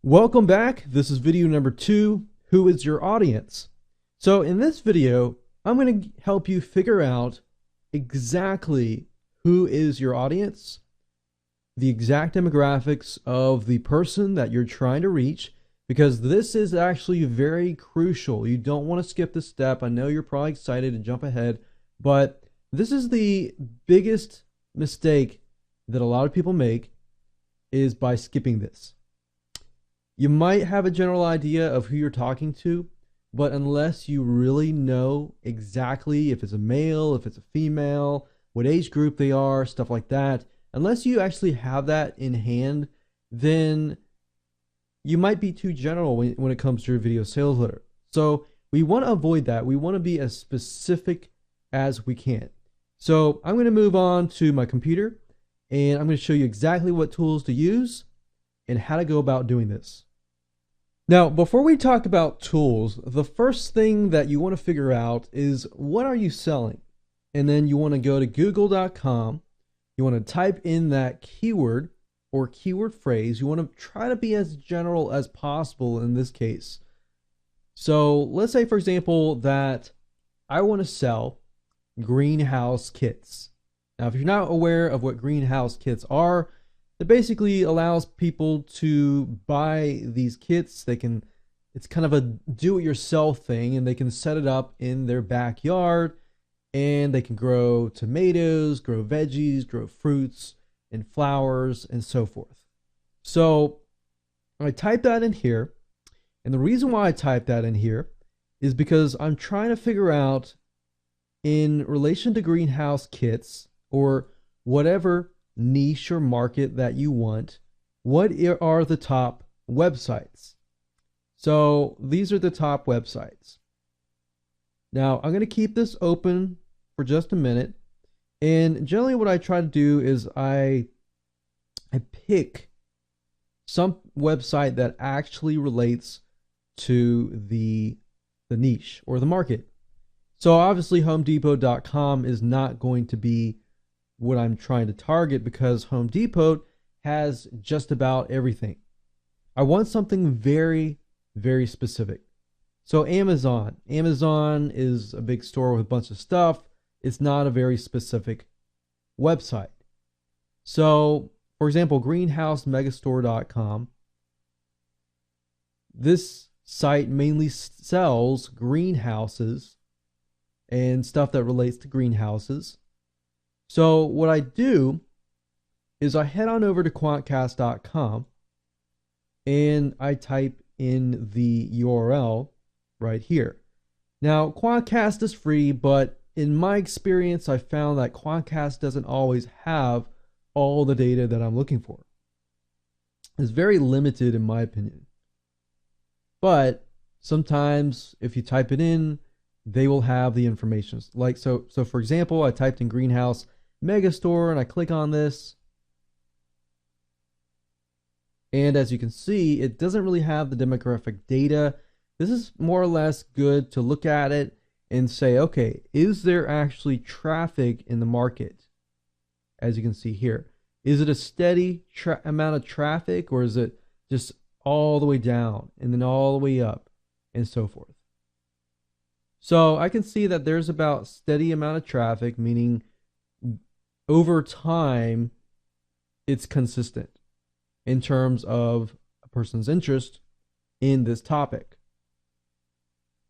Welcome back. This is video number 2, Who is your audience? So in this video, I'm going to help you figure out exactly who is your audience, the exact demographics of the person that you're trying to reach, because this is actually very crucial. You don't want to skip this step. I know you're probably excited to jump ahead, but this is the biggest mistake that a lot of people make, is by skipping this. You might have a general idea of who you're talking to, but unless you really know exactly if it's a male, if it's a female, what age group they are, stuff like that, unless you actually have that in hand, then you might be too general when it comes to your video sales letter. So we want to avoid that. We want to be as specific as we can. So I'm going to move on to my computer, and I'm going to show you exactly what tools to use and how to go about doing this. Now, before we talk about tools, the first thing that you want to figure out is, what are you selling? And then you want to go to google.com. You want to type in that keyword or keyword phrase. You want to try to be as general as possible in this case. So let's say, for example, that I want to sell greenhouse kits. Now, if you're not aware of what greenhouse kits are, it basically allows people to buy these kits. It's kind of a do-it-yourself thing, and they can set it up in their backyard, and they can grow tomatoes, grow veggies, grow fruits and flowers and so forth. So I type that in here, and the reason why I type that in here is because I'm trying to figure out, in relation to greenhouse kits or whatever niche or market that you want, what are the top websites? So these are the top websites. Now I'm going to keep this open for just a minute, and generally what I try to do is I pick some website that actually relates to the niche or the market. So obviously HomeDepot.com is not going to be what I'm trying to target, because Home Depot has just about everything. I want something very, very specific. So Amazon is a big store with a bunch of stuff. It's not a very specific website. So, for example, greenhousemegastore.com, this site mainly sells greenhouses and stuff that relates to greenhouses. So what I do is I head on over to Quantcast.com, and I type in the URL right here. Now, Quantcast is free, but in my experience, I found that Quantcast doesn't always have all the data that I'm looking for. It's very limited in my opinion. But sometimes if you type it in, they will have the information. Like so for example, I typed in greenhouse megastore and I click on this, and as you can see, it doesn't really have the demographic data. This is more or less good to look at it and say, okay, is there actually traffic in the market? As you can see here, is it a steady amount of traffic, or is it just all the way down and then all the way up and so forth? So I can see that there's about steady amount of traffic, meaning over time it's consistent in terms of a person's interest in this topic.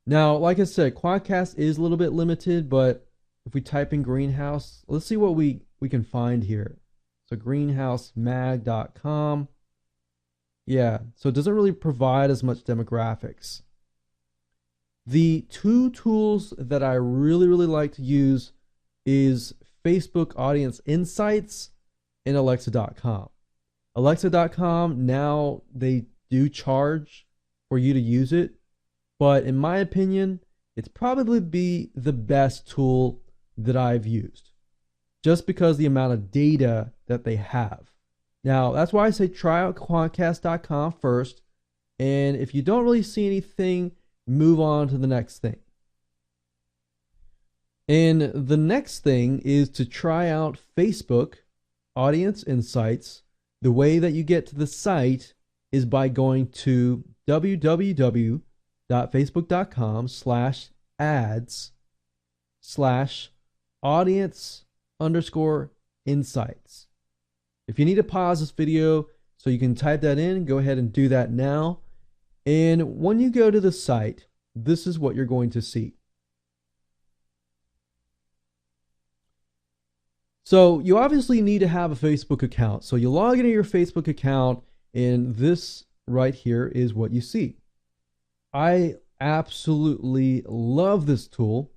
Now, like I said, Quantcast is a little bit limited, but if we type in greenhouse, let's see what we can find here. So greenhousemag.com. Yeah, so it doesn't really provide as much demographics. The two tools that I really like to use is Facebook Audience Insights and Alexa.com. Alexa.com, now they do charge for you to use it, but in my opinion, it's probably be the best tool that I've used, just because the amount of data that they have. Now, that's why I say try out Quantcast.com first, and if you don't really see anything, move on to the next thing. And the next thing is to try out Facebook Audience Insights. The way that you get to the site is by going to www.facebook.com/ads/audience_insights. If you need to pause this video so you can type that in, go ahead and do that now. And when you go to the site, this is what you're going to see. So you obviously need to have a Facebook account. So you log into your Facebook account, and this right here is what you see. I absolutely love this tool.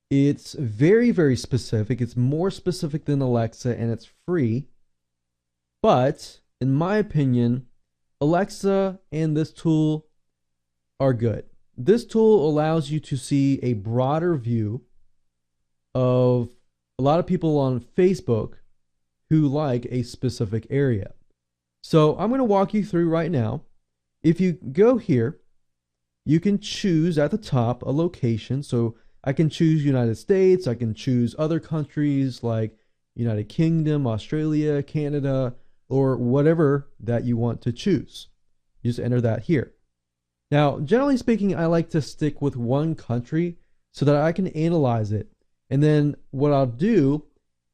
It's very, very specific. It's more specific than Alexa, and it's free. But in my opinion, Alexa and this tool are good. This tool allows you to see a broader view of a lot of people on Facebook who like a specific area. So I'm going to walk you through right now. If you go here, you can choose at the top a location. So I can choose United States. I can choose other countries like United Kingdom, Australia, Canada, or whatever that you want to choose. You just enter that here. Now, generally speaking, I like to stick with one country so that I can analyze it. And then what I'll do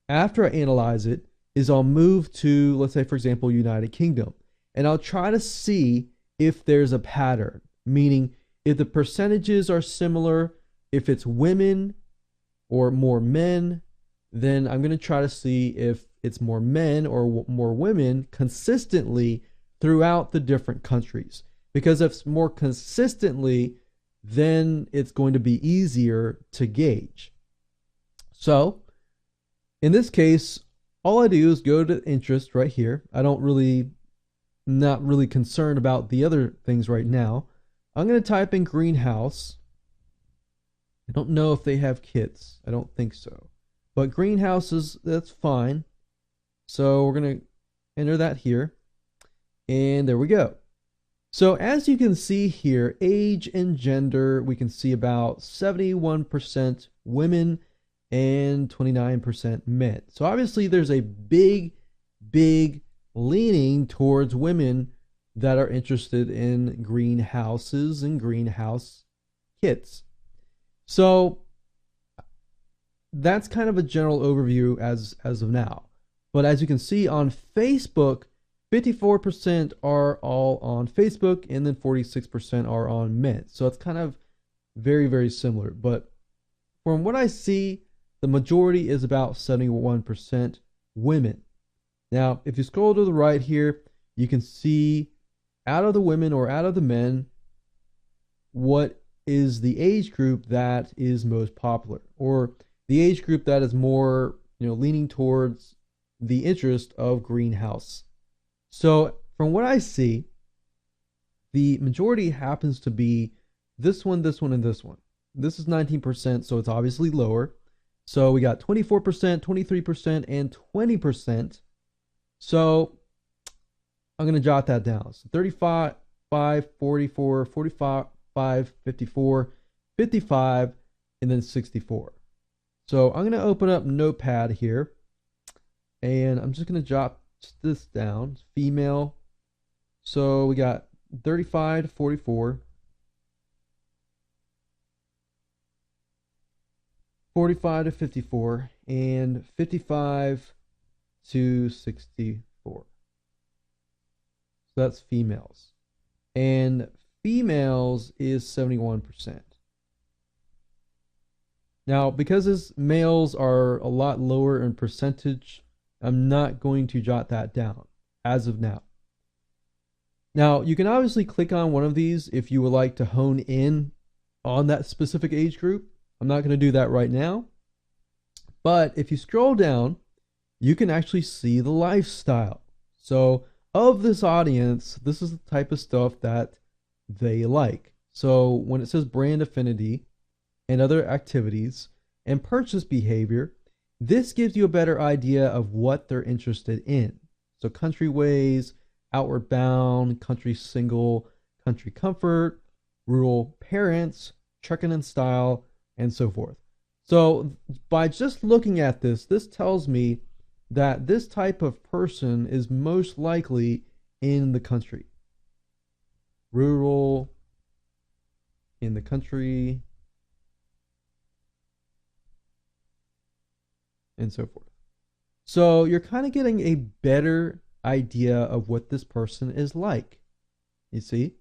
after I analyze it is I'll move to, let's say, for example, United Kingdom. And I'll try to see if there's a pattern, meaning if the percentages are similar, if it's women or more men, then I'm going to try to see if it's more men or more women consistently throughout the different countries. Because if it's more consistently, then it's going to be easier to gauge. So in this case, all I do is go to interest right here. I don't really, not really concerned about the other things right now. I'm going to type in greenhouse. I don't know if they have kits. I don't think so. But greenhouses, that's fine. So we're going to enter that here. And there we go. So as you can see here, age and gender, we can see about 71% women and 29% men. So obviously there's a big leaning towards women that are interested in greenhouses and greenhouse kits. So that's kind of a general overview as of now. But as you can see on Facebook, 54% are all on Facebook, and then 46% are on men. So it's kind of very, very similar. But from what I see, the majority is about 71% women. Now, if you scroll to the right here, you can see out of the women or out of the men, what is the age group that is most popular, or the age group that is more, leaning towards the interest of greenhouse. So from what I see, the majority happens to be this one, this one, and this one. This is 19%, so it's obviously lower. So we got 24%, 23%, and 20%. So I'm going to jot that down. So 35, 44, 45, 54, 55, and then 64. So I'm going to open up Notepad here, and I'm just going to jot this down. Female. So we got 35 to 44. 45 to 54, and 55 to 64. So that's females. And females is 71%. Now, because his males are a lot lower in percentage, I'm not going to jot that down as of now. Now, you can obviously click on one of these if you would like to hone in on that specific age group. I'm not going to do that right now. But if you scroll down, you can actually see the lifestyle. So of this audience, this is the type of stuff that they like. So when it says brand affinity and other activities and purchase behavior, this gives you a better idea of what they're interested in. So country ways, outward bound, country single, country comfort, rural parents, trekking and style, and so forth. So by just looking at this, this tells me that this type of person is most likely in the country. Rural in the country, and so forth. So you're kind of getting a better idea of what this person is like. You see?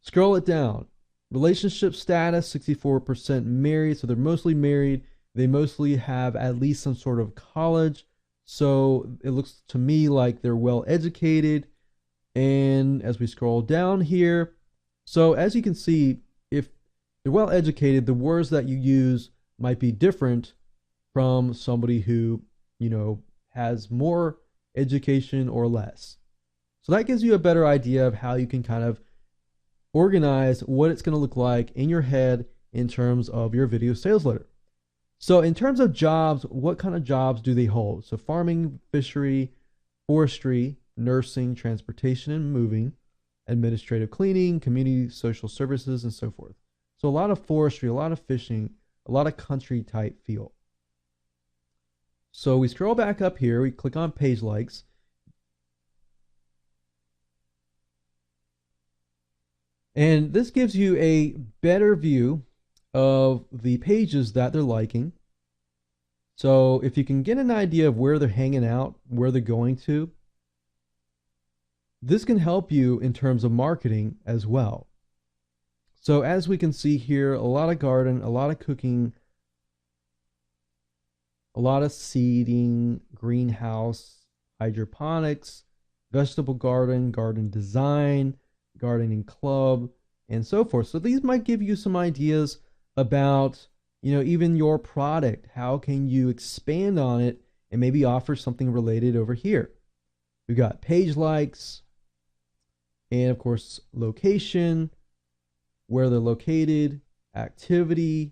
Scroll it down. Relationship status, 64% married. So they're mostly married. They mostly have at least some sort of college. So it looks to me like they're well educated. And as we scroll down here, so as you can see, if they're well educated, the words that you use might be different from somebody who, has more education or less. So that gives you a better idea of how you can kind of organize what it's going to look like in your head in terms of your video sales letter. So in terms of jobs, what kind of jobs do they hold? So farming, fishery, forestry, nursing, transportation and moving, administrative cleaning, community social services, and so forth. So a lot of forestry, a lot of fishing, a lot of country type feel. So we scroll back up here, we click on page likes. And this gives you a better view of the pages that they're liking. So if you can get an idea of where they're hanging out, where they're going to, this can help you in terms of marketing as well. So as we can see here, a lot of garden, a lot of cooking, a lot of seeding, greenhouse, hydroponics, vegetable garden, garden design, gardening club, and so forth. So these might give you some ideas about, even your product. How can you expand on it and maybe offer something related over here? We've got page likes, and of course, location, where they're located, activity,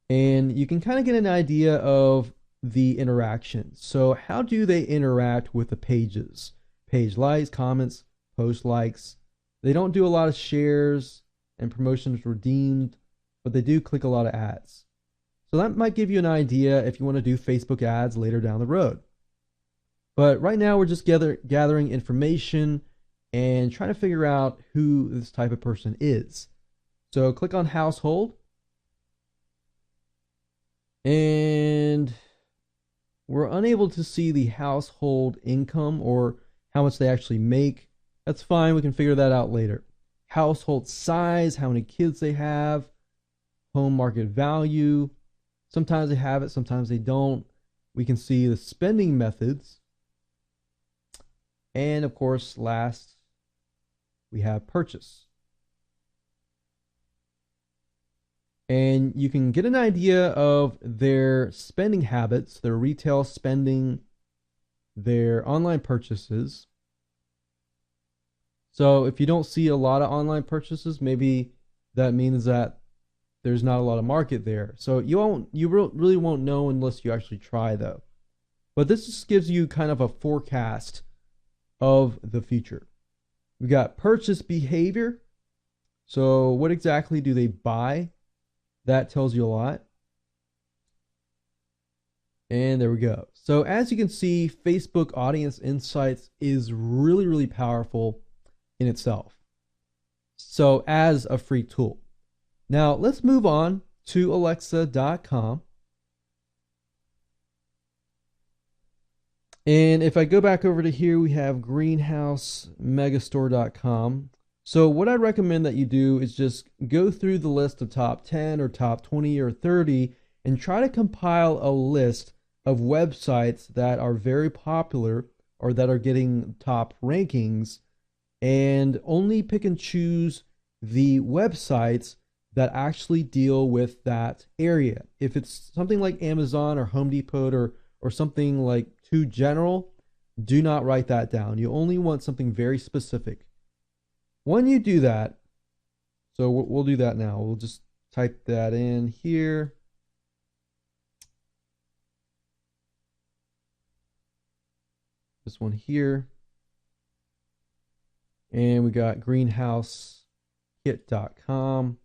and you can kind of get an idea of the interaction. So how do they interact with the pages? Page likes, comments, post likes. They don't do a lot of shares and promotions redeemed, but they do click a lot of ads. So that might give you an idea if you want to do Facebook ads later down the road. But right now we're just gathering information and trying to figure out who this type of person is. So click on household. And we're unable to see the household income or how much they actually make. That's fine. We can figure that out later. Household size, how many kids they have, home market value. Sometimes they have it, sometimes they don't. We can see the spending methods. And of course, last, we have purchase. And you can get an idea of their spending habits, their retail spending, their online purchases. So if you don't see a lot of online purchases, maybe that means that there's not a lot of market there. So you really won't know unless you actually try, though. But this just gives you kind of a forecast of the future. We got purchase behavior. So what exactly do they buy? That tells you a lot. And there we go. So as you can see, Facebook Audience Insights is really, really powerful in itself. So as a free tool. Now let's move on to Alexa.com. And if I go back over to here, we have greenhousemegastore.com. So what I recommend that you do is just go through the list of top 10 or top 20 or 30 and try to compile a list of websites that are very popular or that are getting top rankings, and only pick and choose the websites that actually deal with that area. If it's something like Amazon or Home Depot or something like too general, do not write that down. You only want something very specific. When you do that, so we'll do that now. We'll just type that in here. This one here. And we got greenhousekit.com.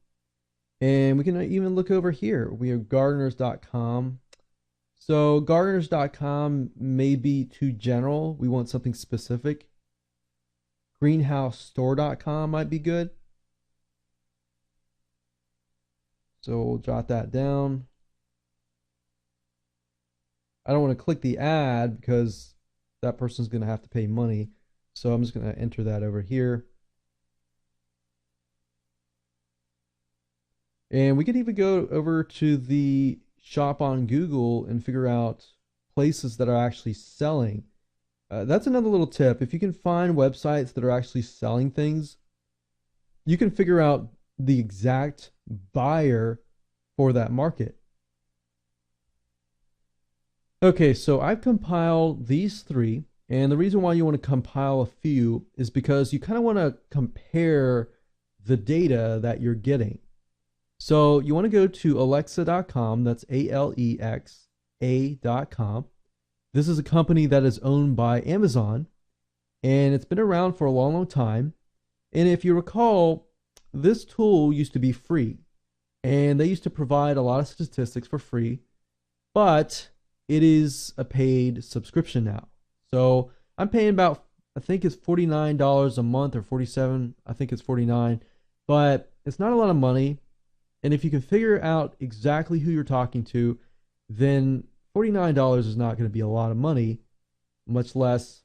And we can even look over here. We have gardeners.com. So gardeners.com may be too general. We want something specific. greenhousestore.com might be good. So we'll jot that down. I don't want to click the ad because that person's going to have to pay money. So I'm just going to enter that over here. And we could even go over to the shop on Google and figure out places that are actually selling. That's another little tip. If you can find websites that are actually selling things, you can figure out the exact buyer for that market. Okay, so I've compiled these three, and the reason why you want to compile a few is because you kind of want to compare the data that you're getting. So you want to go to Alexa.com, that's Alexa.com. This is a company that is owned by Amazon, and it's been around for a long, long time. And if you recall, this tool used to be free, and they used to provide a lot of statistics for free, but it is a paid subscription now. So I'm paying about, I think it's $49 a month or $47. I think it's $49, but it's not a lot of money. And if you can figure out exactly who you're talking to, then $49 is not going to be a lot of money, much less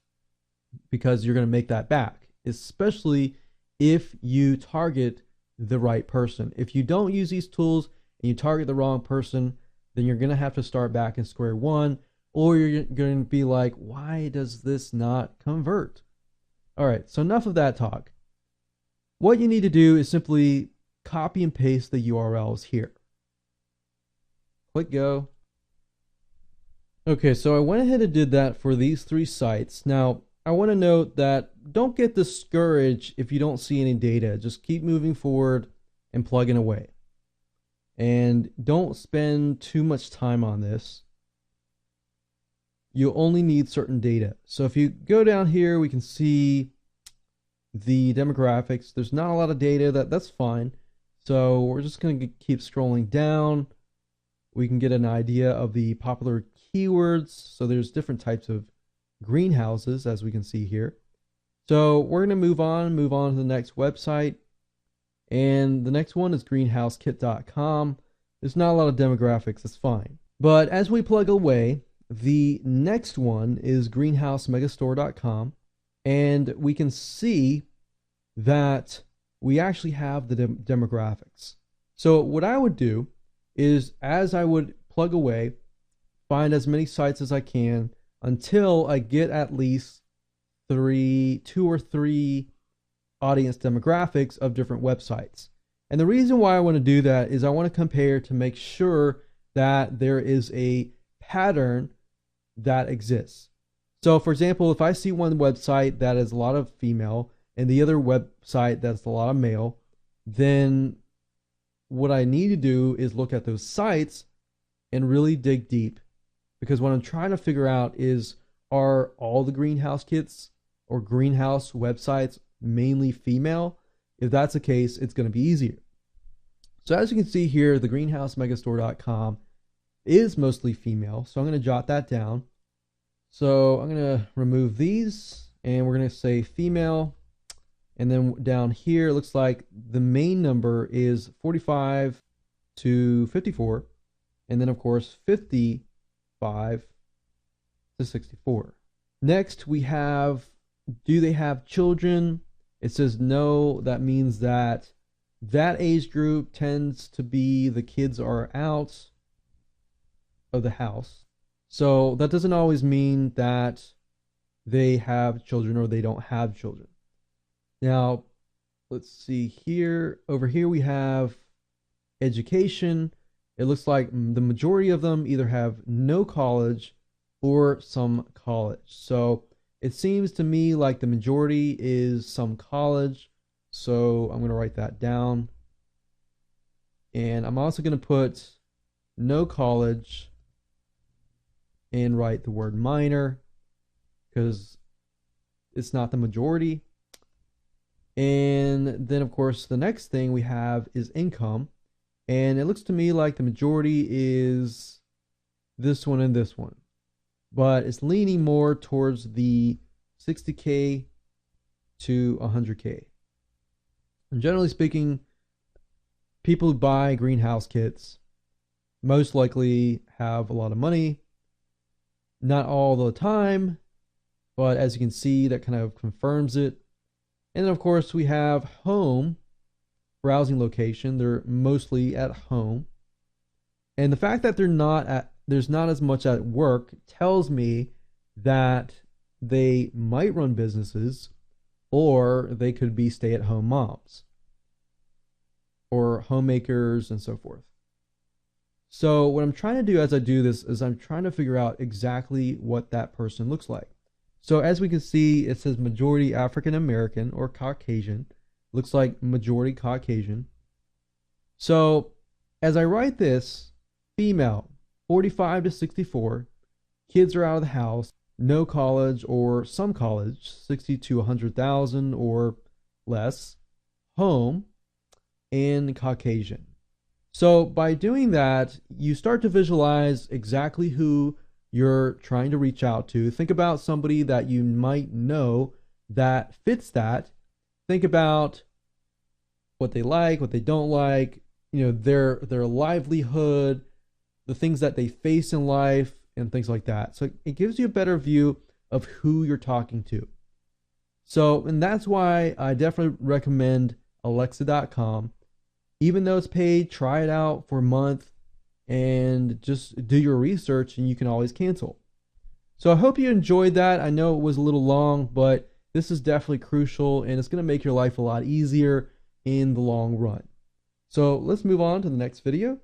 because you're going to make that back, especially if you target the right person. If you don't use these tools and you target the wrong person, then you're going to have to start back in square one, or you're going to be like, why does this not convert? All right, so enough of that talk. What you need to do is simply copy and paste the URLs here. Click go. Okay, so I went ahead and did that for these three sites. Now, I want to note that don't get discouraged if you don't see any data. Just keep moving forward and plugging away. And don't spend too much time on this. You only need certain data. So if you go down here, we can see the demographics. There's not a lot of data. That's fine. So we're just going to keep scrolling down. We can get an idea of the popular keywords. So there's different types of greenhouses, as we can see here. So we're going to move on to the next website. And the next one is greenhousekit.com. There's not a lot of demographics. That's fine. But as we plug away, the next one is greenhousemegastore.com. And we can see that we actually have the demographics. So what I would do is, as I would plug away, find as many sites as I can until I get at least two or three audience demographics of different websites. And the reason why I want to do that is I want to compare to make sure that there is a pattern that exists. So for example, if I see one website that is a lot of female and the other website that's a lot of male, then what I need to do is look at those sites and really dig deep, because what I'm trying to figure out is, are all the greenhouse kits or greenhouse websites mainly female? If that's the case, it's going to be easier. So as you can see here, the greenhousemegastore.com is mostly female. So I'm going to jot that down. So I'm going to remove these and we're going to say female. And then down here, it looks like the main number is 45 to 54. And then of course, 55 to 64. Next, we have, do they have children? It says no. That means that that age group tends to be the kids are out of the house. So that doesn't always mean that they have children or they don't have children. Now, let's see here. Over here we have education. It looks like the majority of them either have no college or some college. So it seems to me like the majority is some college. So I'm going to write that down. And I'm also going to put no college and write the word minor because it's not the majority. And then of course the next thing we have is income. And it looks to me like the majority is this one and this one. But it's leaning more towards the 60K to 100K. And generally speaking, people who buy greenhouse kits most likely have a lot of money. Not all the time, but as you can see, that kind of confirms it. And then of course we have home, browsing location. They're mostly at home. And the fact that there's not as much at work tells me that they might run businesses, or they could be stay-at-home moms or homemakers and so forth. So what I'm trying to do as I do this is I'm trying to figure out exactly what that person looks like. So as we can see, it says majority African American or Caucasian. Looks like majority Caucasian. So as I write this, female, 45 to 64, kids are out of the house, no college or some college, 60 to 100,000 or less, home, and Caucasian. So by doing that, you start to visualize exactly who you're trying to reach out to. Think about somebody that you might know that fits that. Think about what they like, what they don't like, their livelihood, the things that they face in life, and things like that. So it gives you a better view of who you're talking to. So, and that's why I definitely recommend Alexa.com. Even though it's paid, try it out for a month and just do your research, and you can always cancel. So I hope you enjoyed that. I know it was a little long, but this is definitely crucial, and it's going to make your life a lot easier in the long run. So let's move on to the next video.